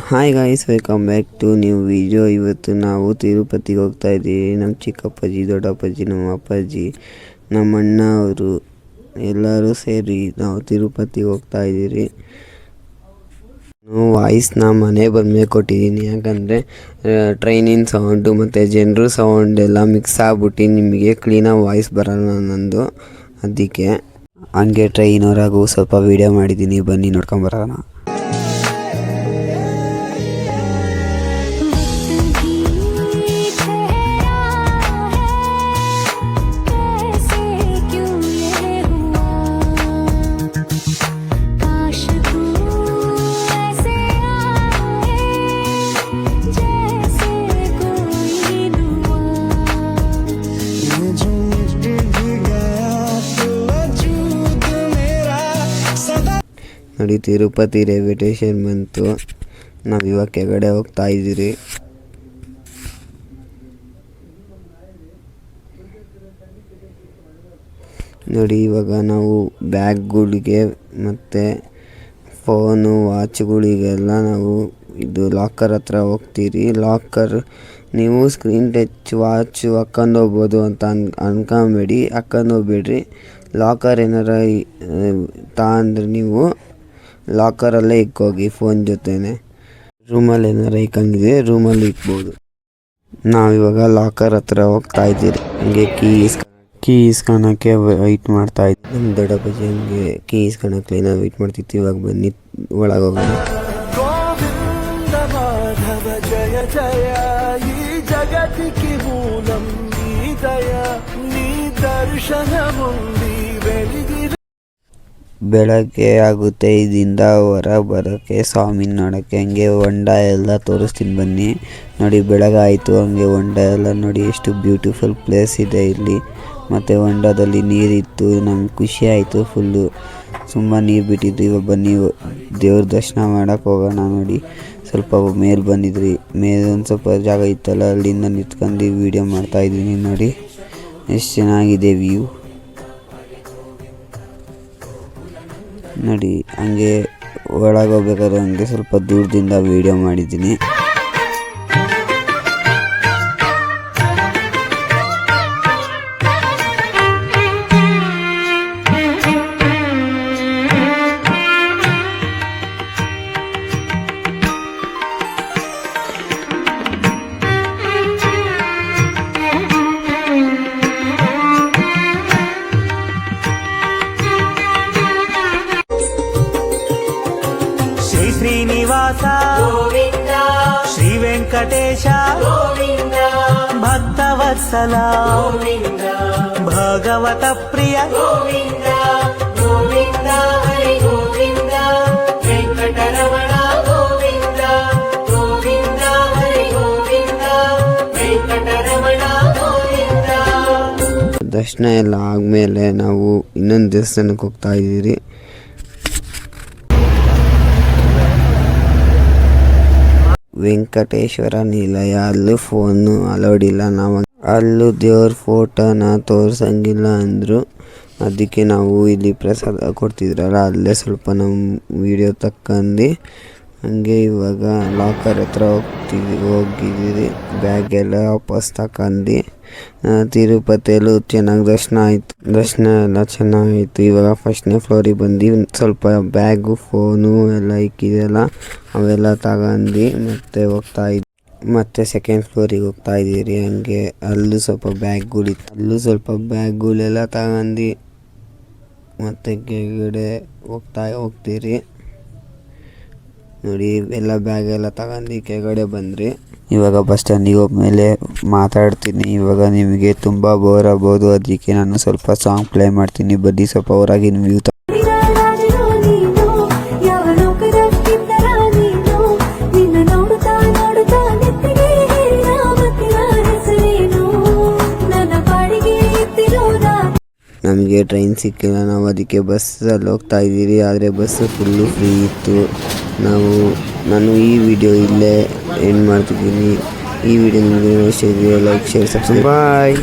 Hi guys, welcome back to new video. ಇವತ್ತು ನಾವು ತಿರುಪತಿಗೆ ಹೋಗ್ತಾ ಇದ್ದೀವಿ. ನಮ್ಮ ಚಿಕ್ಕಪ್ಪಾಜಿ, ದೊಡ್ಡಪ್ಪಾಜಿ, ನಮ್ಮ ಅಪ್ಪಾಜಿ, ನಮ್ಮ ಅಣ್ಣ ಅವರು ಎಲ್ಲರೂ ಸೇರಿ ನಾವು ತಿರುಪತಿಗೆ ಹೋಗ್ತಾ ಇದ್ದೀರಿ. ನಾನು ವಾಯ್ಸ್ನ ಮನೆ ಬಂದಮೇಲೆ ಕೊಟ್ಟಿದ್ದೀನಿ, ಯಾಕಂದರೆ ಟ್ರೈನಿನ ಸೌಂಡು ಮತ್ತು ಜನರು ಸೌಂಡ್ ಎಲ್ಲ ಮಿಕ್ಸ್ ಆಗ್ಬಿಟ್ಟು ನಿಮಗೆ ಕ್ಲೀನಾಗಿ ವಾಯ್ಸ್ ಬರೋಲ್ಲ ನಂದು. ಅದಕ್ಕೆ ಹಂಗೆ ಟ್ರೈನವರಾಗೂ ಸ್ವಲ್ಪ ವೀಡಿಯೋ ಮಾಡಿದ್ದೀನಿ, ಬನ್ನಿ ನೋಡ್ಕೊಂಬರೋಣ. ನೋಡಿ, ತಿರುಪತಿ ರೈಲ್ವೆ ಸ್ಟೇಷನ್ ಬಂತು. ನಾವು ಇವಾಗ ಕೆಳಗಡೆ ಹೋಗ್ತಾ ಇದ್ದೀರಿ. ನೋಡಿ, ಇವಾಗ ನಾವು ಬ್ಯಾಗ್ಗಳಿಗೆ ಮತ್ತು ಫೋನು, ವಾಚ್ಗಳಿಗೆಲ್ಲ ನಾವು ಇದು ಲಾಕರ್ ಹತ್ರ ಹೋಗ್ತೀರಿ. ಲಾಕರ್ ನೀವು ಸ್ಕ್ರೀನ್ ಟಚ್ ವಾಚ್ ಹಾಕ್ಕೊಂಡು ಹೋಗ್ಬೋದು ಅಂತ ಅನ್ಕೊಂಬೇಡಿ, ಹಾಕ್ಕೊಂಡು ಹೋಗ್ಬೇಡ್ರಿ. ಲಾಕರ್ ಏನಾರ ಅಂದರೆ ನೀವು ಲಾಕರಲ್ಲೇ ಇಕ್ಕೋಗಿ ಫೋನ್ ಜೊತೆನೆ. ರೂಮಲ್ಲಿ ಏನಾರ ಇಕ್ಕಂಗಿದ್ರೆ ರೂಮಲ್ಲಿ ಇಕ್ಬೋದು. ನಾವಿವಾಗ ಲಾಕರ್ ಹತ್ರ ಹೋಗ್ತಾ ಇದ್ದೀರಿ. ಹಂಗೆ ಕೀ ಇಸ್ಕೊಳಕ್ಕೆ ವೆಯ್ಟ್ ಮಾಡ್ತಾ ಇದ್ವಿ. ನಮ್ಮ ದೊಡ್ಡಪ್ಪಾಜಿ ಹಂಗೆ ಕೀ ಇಸ್ಕೊಳಕ್ಕೆ ನಾವು ವೆಯ್ಟ್ ಮಾಡ್ತಿತ್ತು. ಇವಾಗ ಬನ್ನಿ ಒಳಗೆ ಹೋಗೋಣ. ಜಯ ಜಯ ಈ ಜಗತ್ತಿಗೆ ಮೂಲಂ ನೀ ದಯ, ನೀ ದರ್ಶನ ಮುಂದಿ ಬೆಳಗಿ. ಬೆಳಗ್ಗೆ ಆಗುತ್ತೆ. ಇದರಿಂದ ಹೊರ ಬರೋಕ್ಕೆ, ಸ್ವಾಮಿ ನೋಡೋಕ್ಕೆ. ಹಂಗೆ ಹೊಂಡ ಎಲ್ಲ ತೋರಿಸ್ತೀನಿ ಬನ್ನಿ. ನೋಡಿ, ಬೆಳಗಾಯಿತು. ಹಂಗೆ ಹೊಂಡ ಎಲ್ಲ ನೋಡಿ, ಎಷ್ಟು ಬ್ಯೂಟಿಫುಲ್ ಪ್ಲೇಸ್ ಇದೆ ಇಲ್ಲಿ. ಮತ್ತು ಹೊಂಡದಲ್ಲಿ ನೀರಿತ್ತು. ನಮ್ಗೆ ಖುಷಿ ಆಯಿತು. ಫುಲ್ಲು ತುಂಬ ನೀರು ಬಿಟ್ಟಿದ್ದು. ಇವಾಗ ಬನ್ನಿ ದೇವ್ರ ದರ್ಶನ ಮಾಡೋಕ್ಕೆ ಹೋಗೋಣ. ನೋಡಿ, ಸ್ವಲ್ಪ ಮೇಲೆ ಬಂದಿದ್ರಿ. ಮೇಲೆ ಒಂದು ಸ್ವಲ್ಪ ಜಾಗ ಇತ್ತಲ್ಲ, ಅಲ್ಲಿಂದ ನಿಂತ್ಕೊಂಡು ವೀಡಿಯೋ ಮಾಡ್ತಾಯಿದ್ದೀನಿ. ನೋಡಿ ಎಷ್ಟು ಚೆನ್ನಾಗಿದೆ ವ್ಯೂ. ನೋಡಿ, ಹಂಗೆ ಒಳಗೆ ಹೋಗ್ಬೇಕಾದ್ರೆ ಹಂಗೆ ಸ್ವಲ್ಪ ದೂರದಿಂದ ವೀಡಿಯೋ ಮಾಡಿದ್ದೀನಿ. ಶ್ರೀನಿವಾಸ ಗೋವಿಂದ, ಶ್ರೀ ವೆಂಕಟೇಶ ಗೋವಿಂದ, ಭಕ್ತವತ್ಸಲ ಗೋವಿಂದ, ಭಗವತ ಪ್ರಿಯ ಗೋವಿಂದ, ಗೋವಿಂದ ಹರಿ ಗೋವಿಂದ, ವೆಂಕಟರಮಣ ಗೋವಿಂದ, ಗೋವಿಂದ ಹರಿ ಗೋವಿಂದ, ವೆಂಕಟರಮಣ ಗೋವಿಂದ. ದರ್ಶನ ಎಲ್ಲ ಆದಮೇಲೆ ನಾವು ಇನ್ನೊಂದು ದೇವಸ್ಥಾನಕ್ಕೆ ಹೋಗ್ತಾ ಇದ್ದೀರಿ. ವೆಂಕಟೇಶ್ವರ ನಿಲಯ. ಅಲ್ಲೂ ಫೋನು ಅಲೌಡ್ ಇಲ್ಲ. ನಾವು ಅಲ್ಲೂ ದೇವ್ರ ಫೋಟೋನ ತೋರ್ಸಂಗಿಲ್ಲ ಅಂದರು. ಅದಕ್ಕೆ ನಾವು ಇಲ್ಲಿ ಪ್ರಸಾದ ಕೊಡ್ತಿದ್ರಲ್ಲ, ಅಲ್ಲೇ ಸ್ವಲ್ಪ ನಮ್ಮ ವೀಡಿಯೋ ತಕ್ಕಂಡು ಹಂಗೆ ಇವಾಗ ಲಾಕರ್ ಹತ್ರ ಹೋಗಿದ್ದೀರಿ. ಬ್ಯಾಗೆಲ್ಲ ವಾಪಸ್ ತಗೊಂಡು ತಿರುಪತಿಯಲ್ಲೂ ಚೆನ್ನಾಗಿ ದರ್ಶನ ಆಯಿತು. ದರ್ಶನ ಎಲ್ಲ ಚೆನ್ನಾಗಿತ್ತು. ಇವಾಗ ಫಸ್ಟ್ನೇ ಫ್ಲೋರಿಗೆ ಬಂದು ಸ್ವಲ್ಪ ಬ್ಯಾಗು, ಫೋನು ಎಲ್ಲ ಇಕ್ಕಿದೆಲ್ಲ ಅವೆಲ್ಲ ತಗೊಂಡು ಮತ್ತೆ ಹೋಗ್ತಾ ಇದ್ವಿ. ಮತ್ತೆ ಸೆಕೆಂಡ್ ಫ್ಲೋರಿಗೆ ಹೋಗ್ತಾ ಇದ್ದೀರಿ. ಹಂಗೆ ಅಲ್ಲೂ ಸ್ವಲ್ಪ ಬ್ಯಾಗ್ಗಳಿತ್ತು. ಅಲ್ಲೂ ಸ್ವಲ್ಪ ಬ್ಯಾಗ್ಗಳೆಲ್ಲ ತಗೊಂಡು ಮತ್ತೆ ಕೆಳಗಡೆ ಹೋಗ್ತೀರಿ. ನೋಡಿ, ಎಲ್ಲ ಬ್ಯಾಗ್ ಎಲ್ಲ ತಗೊಂಡು ಕೆಳಗಡೆ ಬಂದ್ರಿ. ಇವಾಗ ಬಸ್ ಸ್ಟ್ಯಾಂಡಿಗೆ ಹೋದ್ಮೇಲೆ ಮಾತಾಡ್ತೀನಿ. ಇವಾಗ ನಿಮಗೆ ತುಂಬ ಬೋರ್ ಆಗ್ಬೋದು, ಅದಕ್ಕೆ ನಾನು ಸ್ವಲ್ಪ ಸಾಂಗ್ ಪ್ಲೇ ಮಾಡ್ತೀನಿ. ಬನ್ನಿ ಸ್ವಲ್ಪ ಹೊರಗಿನ ವ್ಯೂ. ನಮಗೆ ಟ್ರೈನ್ ಸಿಕ್ಕಿಲ್ಲ, ನಾವು ಅದಕ್ಕೆ ಬಸ್ಸಲ್ಲಿ ಹೋಗ್ತಾ ಇದ್ದೀರಿ. ಆದರೆ ಬಸ್ಸು ಫುಲ್ಲು ಫ್ರೀ ಇತ್ತು. ನಾನು ಈ ವಿಡಿಯೋ ಇಲ್ಲೇ ಎಂಡ್ ಮಾಡ್ತಿದ್ದೀನಿ. ಈ ವಿಡಿಯೋ ನಿಮಗೆ ಇಷ್ಟ ಇದೆಯಾ? Like, share, subscribe. ಬಾಯ್.